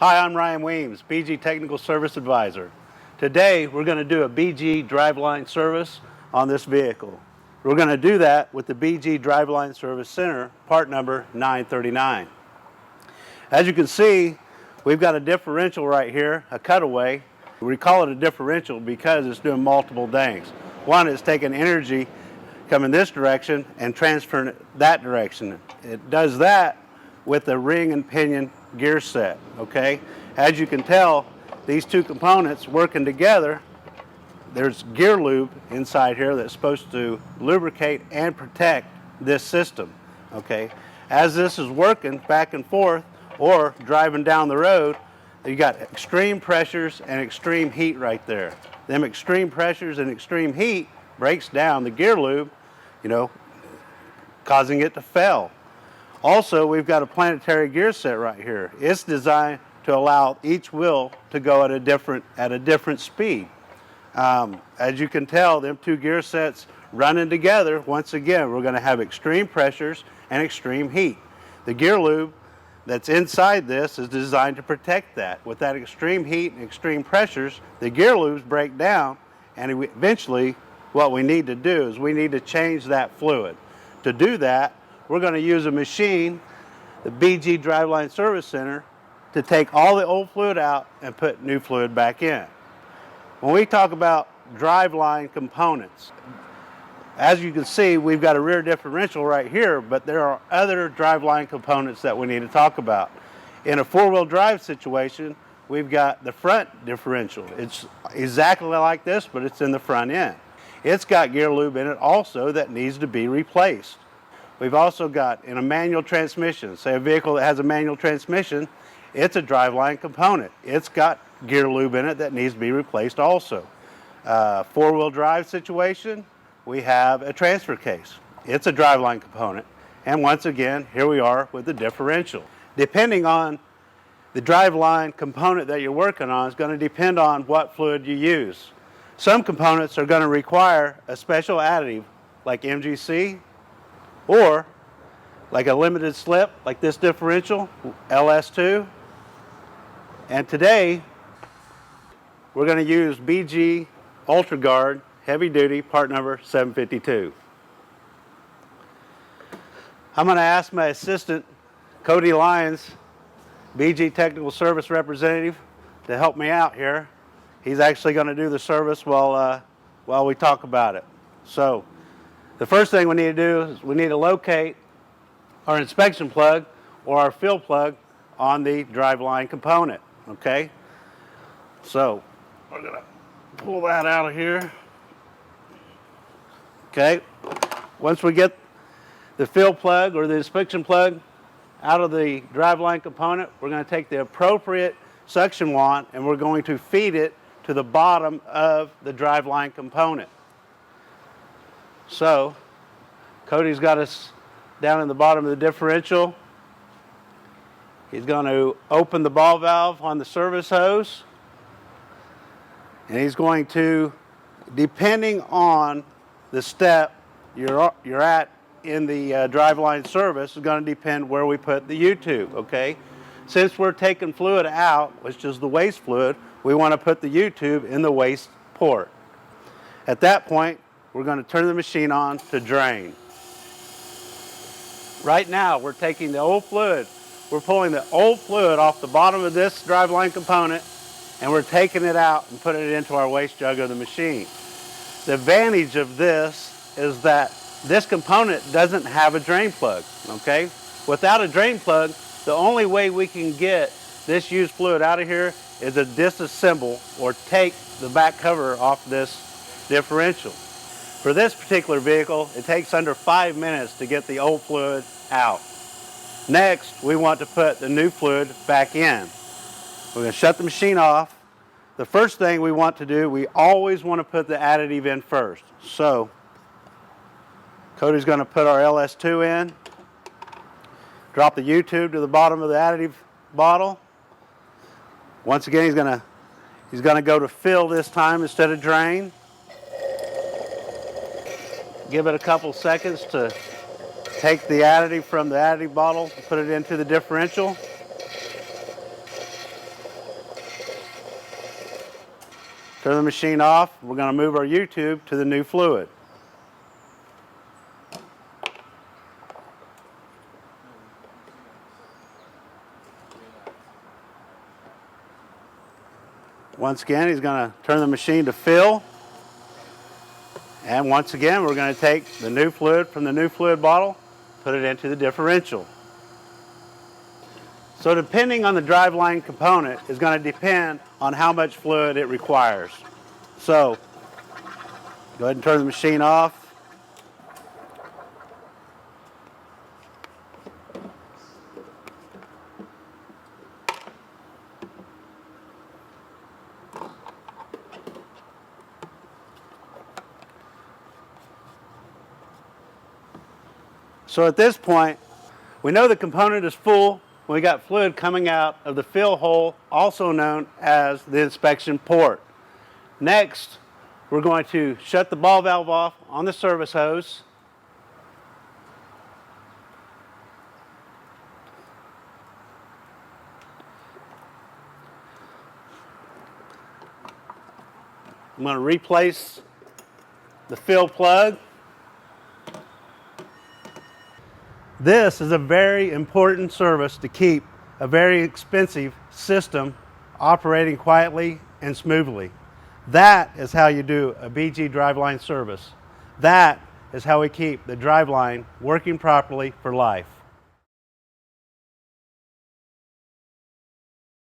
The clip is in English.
Hi, I'm Ryan Weems, BG Technical Service Advisor. Today we're going to do a BG driveline service on this vehicle. We're going to do that with the BG Driveline Service Center, part number 939. As you can see, we've got a differential right here, a cutaway. We call it a differential because it's doing multiple things. One is taking energy coming this direction and transferring it that direction. It does that with the ring and pinion gear set, okay? As you can tell, these two components working together, there's gear lube inside here that's supposed to lubricate and protect this system, okay? As this is working back and forth or driving down the road, you got extreme pressures and extreme heat right there. Them extreme pressures and extreme heat breaks down the gear lube, causing it to fail. Also, we've got a planetary gear set right here. It's designed to allow each wheel to go at a different speed. As you can tell, them two gear sets running together, once again, we're going to have extreme pressures and extreme heat. The gear lube that's inside this is designed to protect that. With that extreme heat and extreme pressures, the gear lubes break down, and eventually what we need to do is we need to change that fluid. To do that, we're going to use a machine, the BG Driveline Service Center, to take all the old fluid out and put new fluid back in. When we talk about driveline components, as you can see, we've got a rear differential right here, but there are other driveline components that we need to talk about. In a four-wheel drive situation, we've got the front differential. It's exactly like this, but it's in the front end. It's got gear lube in it also that needs to be replaced. We've also got, in a manual transmission, say a vehicle that has a manual transmission, it's a driveline component. It's got gear lube in it that needs to be replaced also. Four-wheel drive situation, we have a transfer case. It's a driveline component. And once again, here we are with the differential. Depending on the driveline component that you're working on is going to depend on what fluid you use. Some components are going to require a special additive like MGC, or like a limited slip, like this differential, LS2. And today, we're going to use BG Ultra Guard Heavy Duty part number 752. I'm going to ask my assistant, Cody Lyons, BG Technical Service Representative, to help me out here. He's actually going to do the service while we talk about it. So, the first thing we need to do is we need to locate our inspection plug or our fill plug on the driveline component, okay? So, we're going to pull that out of here. Okay, once we get the fill plug or the inspection plug out of the driveline component, we're going to take the appropriate suction wand and we're going to feed it to the bottom of the driveline component. So, Cody's got us down in the bottom of the differential. He's going to open the ball valve on the service hose. And he's going to, depending on the step you're at in the driveline service, is going to depend where we put the U-tube, okay? Since we're taking fluid out, which is the waste fluid, we want to put the U-tube in the waste port. At that point, we're going to turn the machine on to drain. Right now, we're taking the old fluid. We're pulling the old fluid off the bottom of this driveline component, and we're taking it out and putting it into our waste jug of the machine. The advantage of this is that this component doesn't have a drain plug, okay? Without a drain plug, the only way we can get this used fluid out of here is to disassemble or take the back cover off this differential. For this particular vehicle, it takes under 5 minutes to get the old fluid out. Next, we want to put the new fluid back in. We're going to shut the machine off. The first thing we want to do, we always want to put the additive in first. So, Cody's going to put our LS2 in, drop the U-tube to the bottom of the additive bottle. Once again, he's going to go to fill this time instead of drain. Give it a couple seconds to take the additive from the additive bottle, put it into the differential. Turn the machine off. We're going to move our U-tube to the new fluid. Once again, he's going to turn the machine to fill. And once again, we're going to take the new fluid from the new fluid bottle, put it into the differential. So depending on the driveline component is going to depend on how much fluid it requires. So go ahead and turn the machine off. So at this point, we know the component is full when we got fluid coming out of the fill hole, also known as the inspection port. Next, we're going to shut the ball valve off on the service hose. I'm going to replace the fill plug. This is a very important service to keep a very expensive system operating quietly and smoothly. That is how you do a BG driveline service. That is how we keep the driveline working properly for life.